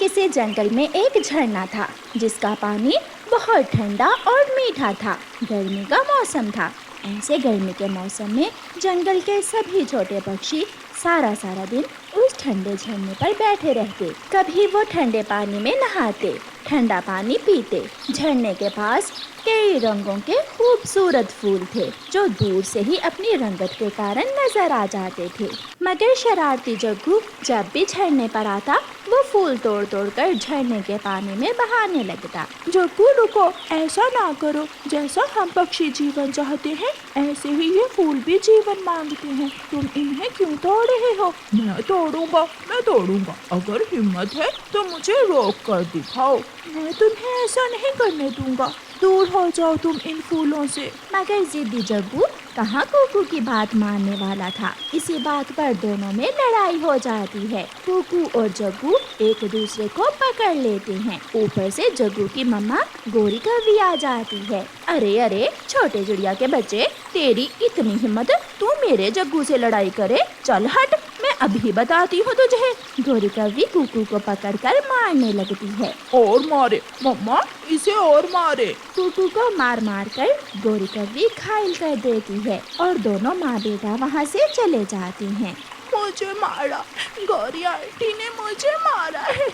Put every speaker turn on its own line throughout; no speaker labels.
किसी जंगल में एक झरना था जिसका पानी बहुत ठंडा और मीठा था। गर्मी का मौसम था। ऐसे गर्मी के मौसम में जंगल के सभी छोटे पक्षी सारा दिन उस ठंडे झरने पर बैठे रहते। कभी वो ठंडे पानी में नहाते, ठंडा पानी पीते। झरने के पास कई रंगों के खूबसूरत फूल थे जो दूर से ही अपनी रंगत के कारण नजर आ जाते थे। मगर शरारती जग्गू जब भी झरने पर आता वो फूल तोड़ कर झरने के पानी में बहाने लगता।
जग्गू रुको, ऐसा ना करो। जैसा हम पक्षी जीवन चाहते हैं ऐसे ही ये फूल भी जीवन मांगते हैं। तुम इन्हें क्यों तोड़ रहे हो? मैं तोड़ूंगा। अगर हिम्मत है तो मुझे रोक कर दिखाओ। मैं तुम्हें ऐसा नहीं करने दूंगा। दूर हो जाओ तुम इन फूलों से।
मगर जिद्दी जग्गू कहाँ कुकू की बात मानने वाला था। इसी बात पर दोनों में लड़ाई हो जाती है। कुकू और जग्गू एक दूसरे को पकड़ लेते हैं। ऊपर से जग्गू की मम्मा गोरी कव्वी आ जाती है। अरे छोटे चिड़िया के बच्चे, तेरी इतनी हिम्मत तू मेरे जग्गू से लड़ाई करे? चल हट, मैं अभी बताती हूँ तुझे। गोरी कव्वी कुकू को पकड़कर मारने लगती है।
और मारे मम्मा, इसे और मारे।
कुकू को मार कर गोरी कव्वी घायल कर देती है और दोनों माँ बेटा वहाँ से चले जाती हैं।
मुझे मारा, गौरी आंटी ने मुझे मारा है।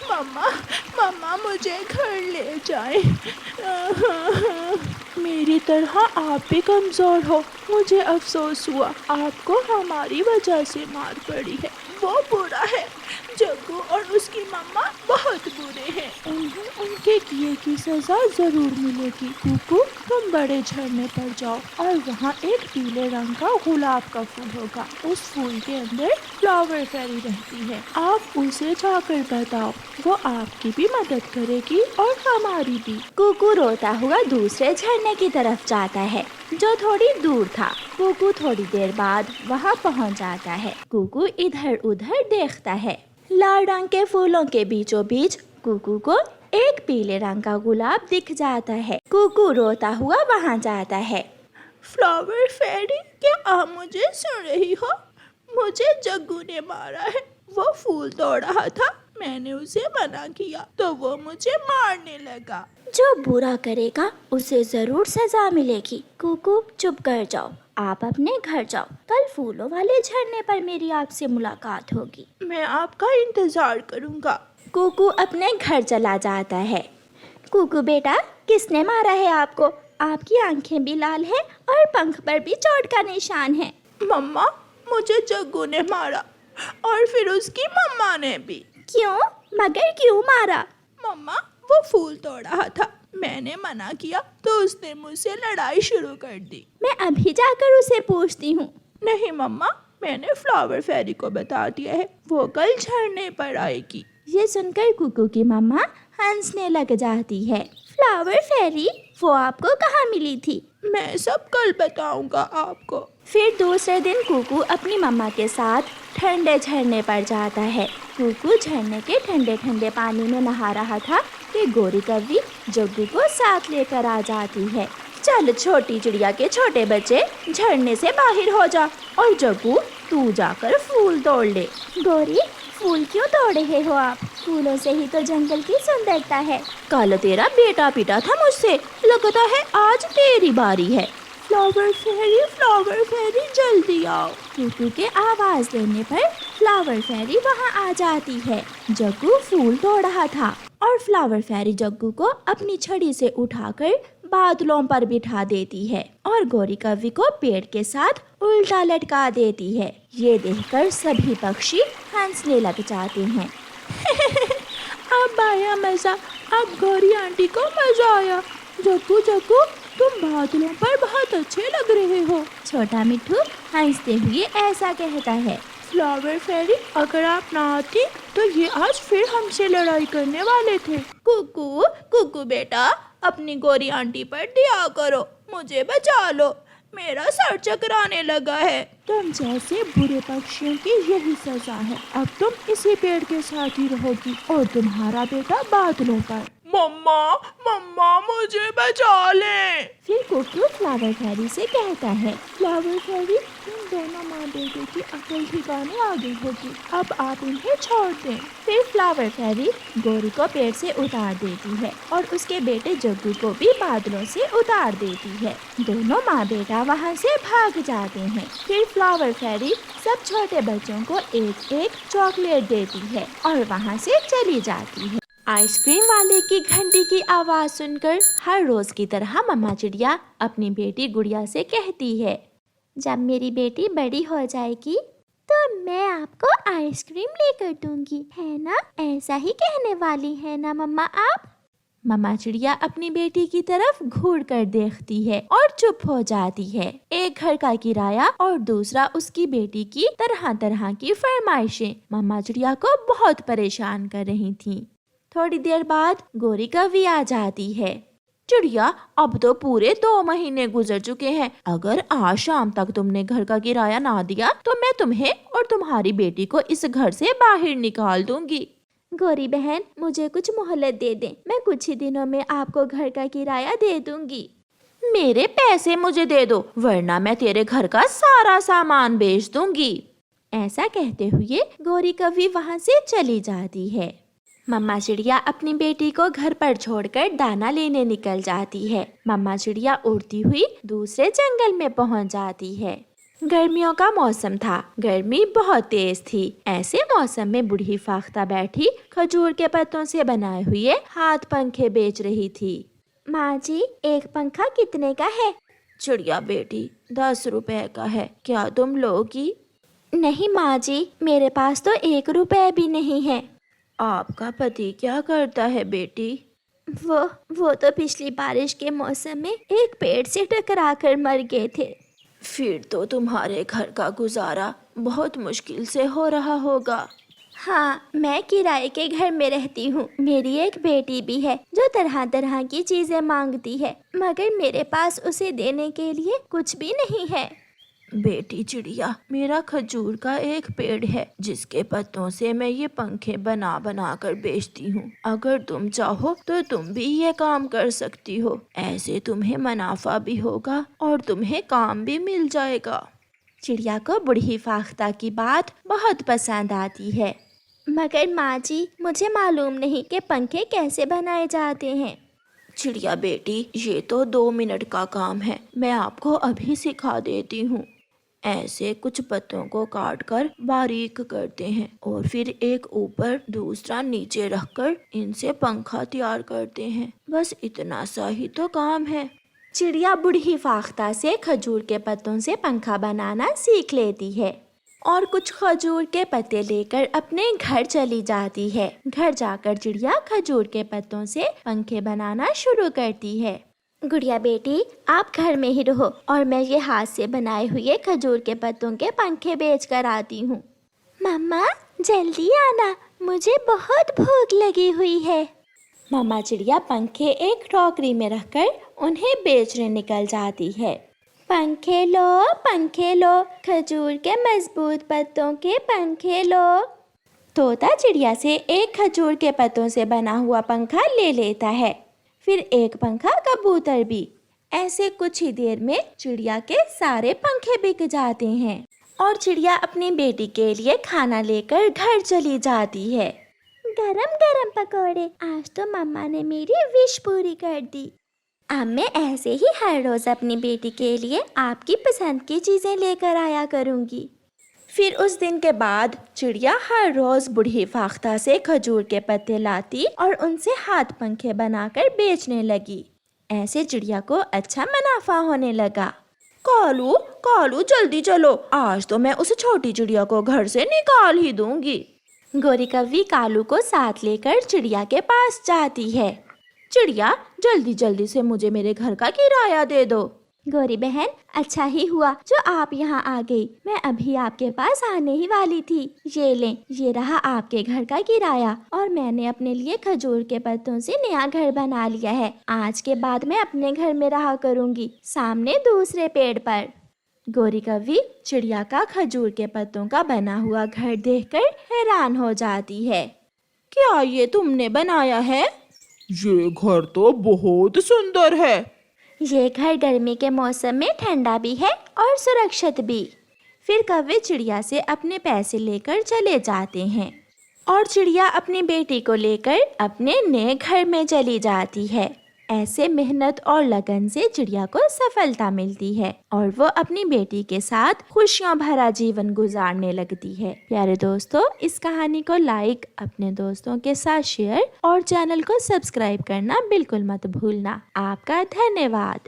मम्मा मुझे घर ले जाए। मेरी तरह आप भी कमजोर हो। मुझे अफसोस हुआ, आपको हमारी वजह से मार पड़ी है। वो बुरा है, जग्गू और उसकी मम्मा बहुत बुरे हैं। उन्हें उनके किए की सजा जरूर मिलेगी। कुकू, तुम बड़े झरने पर जाओ और वहाँ एक पीले रंग का गुलाब का फूल होगा। उस फूल के अंदर फ्लावर फेरी रहती है। आप उसे जाकर बताओ, वो आपकी भी मदद करेगी और हमारी भी।
कुकू रोता हुआ दूसरे झरने की तरफ जाता है जो थोड़ी दूर था। कुकू थोड़ी देर बाद वहाँ पहुँच जाता है। कुकू इधर उधर देखता है। लाल रंग के फूलों के बीचों बीच कुकू को एक पीले रंग का गुलाब दिख जाता है। कुकू रोता हुआ वहाँ जाता है।
फ्लावर फेरी, क्या आप मुझे सुन रही हो? मुझे जग्गू ने मारा है। वो फूल तोड़ रहा था, मैंने उसे मना किया तो वो मुझे मारने लगा।
जो बुरा करेगा उसे जरूर सजा मिलेगी। कुकू, चुप कर जाओ, आप अपने घर जाओ। कल फूलों वाले झरने पर मेरी आपसे मुलाकात होगी।
मैं आपका इंतजार करूंगा।
कुकू अपने घर चला जाता है। कुकू बेटा, किसने मारा है आपको? आपकी आंखें भी लाल है और पंख पर भी चोट का निशान है।
मम्मा, मुझे जग्गू ने मारा और फिर उसकी मम्मा ने भी।
क्यों? मगर क्यों मारा?
मम्मा, वो फूल तोड़ रहा था, मैंने मना किया तो उसने मुझसे लड़ाई शुरू कर दी।
मैं अभी जाकर उसे पूछती हूँ।
नहीं मम्मा, मैंने फ्लावर फेरी को बता दिया है, वो कल झरने पर आएगी।
ये सुनकर कुकू की मम्मा हंसने लग जाती है। फ्लावर फेरी, वो आपको कहाँ मिली थी?
मैं सब कल बताऊंगा आपको।
फिर दूसरे दिन कुकू अपनी मम्मा के साथ ठंडे झरने पर जाता है। कुकू झरने के ठंडे पानी में नहा रहा था कि गोरी कव्वी जग्गू को साथ लेकर आ जाती है। चल छोटी चिड़िया के छोटे बच्चे, झरने से बाहर हो जा और जग्गू तू जाकर फूल तोड़ ले। गोरी, फूल क्यों तोड़ रहे हो आप? फूलों से ही तो जंगल की सुंदरता है। कल तेरा बेटा पीटा था मुझसे, लगता है आज तेरी बारी है।
फ्लावर फेरी जल्दी आओ।
कुकू के आवाज देने पर फ्लावर फेरी वहाँ आ जाती है। जग्गू फूल तोड़ रहा था और फ्लावर फेरी जग्गू को अपनी छड़ी से उठाकर बादलों पर बिठा देती है और गोरी कव्वी को पेड़ के साथ उल्टा लटका देती है। ये देखकर सभी पक्षी हंसने लग जाते हैं।
अब आया मजा, अब गौरी आंटी को मजा आया। जग्गू, तुम बादलों पर बहुत अच्छे लग रहे हो।
छोटा मिट्ठू हंसते हुए ऐसा कहता है।
फ्लावर फेरी, अगर आप ना आती तो ये आज फिर हमसे लड़ाई करने वाले थे। कुकू बेटा, अपनी गौरी आंटी पर दया करो, मुझे बचा लो, मेरा सर चकराने लगा है। तुम जैसे बुरे पक्षियों की यही सजा है। अब तुम इसी पेड़ के साथ ही रहोगी और तुम्हारा बेटा बादलों पर। मम्मा मम्मा मुझे बचा लें।
फिर कुक्कू फ्लावर फेरी से कहता है, फ्लावर फेरी, इन दोनों माँ बेटे की अकल ठिकाने आ गई होगी, अब आप इन्हें छोड़ दें। फिर फ्लावर फेरी गोरी को पेड़ से उतार देती है और उसके बेटे जग्गू को भी बादलों से उतार देती है। दोनों माँ बेटा वहाँ से भाग जाते हैं। फिर फ्लावर फेरी सब छोटे बच्चों को एक एक चॉकलेट देती है और वहाँ से चली जाती है। आइसक्रीम वाले की घंटी की आवाज सुनकर हर रोज की तरह मम्मा चिड़िया अपनी बेटी गुड़िया से कहती है, जब मेरी बेटी बड़ी हो जाएगी तो मैं आपको आइसक्रीम लेकर दूंगी, है ना? ऐसा ही कहने वाली है ना मम्मा आप? मम्मा चिड़िया अपनी बेटी की तरफ घूर कर देखती है और चुप हो जाती है। एक घर का किराया और दूसरा उसकी बेटी की तरह तरह की फरमाइशें मम्मा चिड़िया को बहुत परेशान कर रही थीं। थोड़ी देर बाद गोरी कव्वी आ जाती है। चिड़िया, अब तो पूरे 2 महीने गुजर चुके हैं, अगर आज शाम तक तुमने घर का किराया ना दिया तो मैं तुम्हें और तुम्हारी बेटी को इस घर से बाहर निकाल दूंगी। गोरी बहन, मुझे कुछ मोहलत दे दें, मैं कुछ ही दिनों में आपको घर का किराया दे दूंगी। मेरे पैसे मुझे दे दो, वरना मैं तेरे घर का सारा सामान बेच दूंगी। ऐसा कहते हुए गोरी कव्वी वहाँ से चली जाती है। मम्मा चिड़िया अपनी बेटी को घर पर छोड़कर दाना लेने निकल जाती है। मम्मा चिड़िया उड़ती हुई दूसरे जंगल में पहुँच जाती है। गर्मियों का मौसम था, गर्मी बहुत तेज थी। ऐसे मौसम में बूढ़ी फाख्ता बैठी खजूर के पत्तों से बनाए हुए हाथ पंखे बेच रही थी। माँ जी, एक पंखा कितने का है? चिड़िया बेटी, 10 रुपए का है, क्या तुम लोगी? नहीं माँ जी, मेरे पास तो 1 रुपए भी नहीं है। आपका पति क्या करता है बेटी? वो तो पिछली बारिश के मौसम में एक पेड़ से टकरा कर मर गए थे। फिर तो तुम्हारे घर का गुजारा बहुत मुश्किल से हो रहा होगा। हाँ, मैं किराए के घर में रहती हूँ। मेरी एक बेटी भी है जो तरह तरह की चीजें मांगती है, मगर मेरे पास उसे देने के लिए कुछ भी नहीं है। बेटी चिड़िया, मेरा खजूर का एक पेड़ है जिसके पत्तों से मैं ये पंखे बना बना कर बेचती हूँ। अगर तुम चाहो तो तुम भी ये काम कर सकती हो, ऐसे तुम्हें मुनाफा भी होगा और तुम्हें काम भी मिल जाएगा। चिड़िया को बूढ़ी फाख्ता की बात बहुत पसंद आती है। मगर माँ जी, मुझे मालूम नहीं कि पंखे कैसे बनाए जाते हैं। चिड़िया बेटी, ये तो 2 मिनट का काम है, मैं आपको अभी सिखा देती हूँ। ऐसे कुछ पत्तों को काटकर बारीक करते हैं और फिर एक ऊपर दूसरा नीचे रखकर इनसे पंखा तैयार करते हैं। बस इतना सा ही तो काम है। चिड़िया बूढ़ी फाख्ता से खजूर के पत्तों से पंखा बनाना सीख लेती है और कुछ खजूर के पत्ते लेकर अपने घर चली जाती है। घर जाकर चिड़िया खजूर के पत्तों से पंखे बनाना शुरू करती है। गुड़िया बेटी, आप घर में ही रहो और मैं ये हाथ से बनाए हुए खजूर के पत्तों के पंखे बेच कर आती हूँ। मम्मा, जल्दी आना, मुझे बहुत भूख लगी हुई है। मम्मा चिड़िया पंखे एक टोकरी में रखकर उन्हें बेचने निकल जाती है। पंखे लो, खजूर के मजबूत पत्तों के पंखे लो। तोता चिड़िया से एक खजूर के पत्तों से बना हुआ पंखा ले लेता है, फिर एक पंखा कबूतर भी। ऐसे कुछ ही देर में चिड़िया के सारे पंखे बिक जाते हैं और चिड़िया अपनी बेटी के लिए खाना लेकर घर चली जाती है। गरम गरम पकौड़े, आज तो मम्मा ने मेरी विश पूरी कर दी। अब मैं ऐसे ही हर रोज अपनी बेटी के लिए आपकी पसंद की चीजें लेकर आया करूँगी। फिर उस दिन के बाद चिड़िया हर रोज बूढ़ी फाख्ता से खजूर के पत्ते लाती और उनसे हाथ पंखे बनाकर बेचने लगी। ऐसे चिड़िया को अच्छा मुनाफा होने लगा। कालू जल्दी चलो, आज तो मैं उस छोटी चिड़िया को घर से निकाल ही दूंगी। गोरी कव्वी कालू को साथ लेकर चिड़िया के पास जाती है। चिड़िया, जल्दी जल्दी से मुझे मेरे घर का किराया दे दो। गोरी बहन, अच्छा ही हुआ जो आप यहाँ आ गई, मैं अभी आपके पास आने ही वाली थी। ये लें, ये रहा आपके घर का किराया और मैंने अपने लिए खजूर के पत्तों से नया घर बना लिया है। आज के बाद मैं अपने घर में रहा करूँगी, सामने दूसरे पेड़ पर। गोरी कव्वी चिड़िया का खजूर के पत्तों का बना हुआ घर देखकर हैरान हो जाती है। क्या ये तुमने बनाया है?
ये घर तो बहुत सुंदर है।
ये घर गर्मी के मौसम में ठंडा भी है और सुरक्षित भी। फिर कौवे चिड़िया से अपने पैसे लेकर चले जाते हैं और चिड़िया अपनी बेटी को लेकर अपने नए घर में चली जाती है। ऐसे मेहनत और लगन से चिड़िया को सफलता मिलती है और वो अपनी बेटी के साथ खुशियों भरा जीवन गुजारने लगती है। प्यारे दोस्तों, इस कहानी को लाइक, अपने दोस्तों के साथ शेयर और चैनल को सब्सक्राइब करना बिल्कुल मत भूलना। आपका धन्यवाद।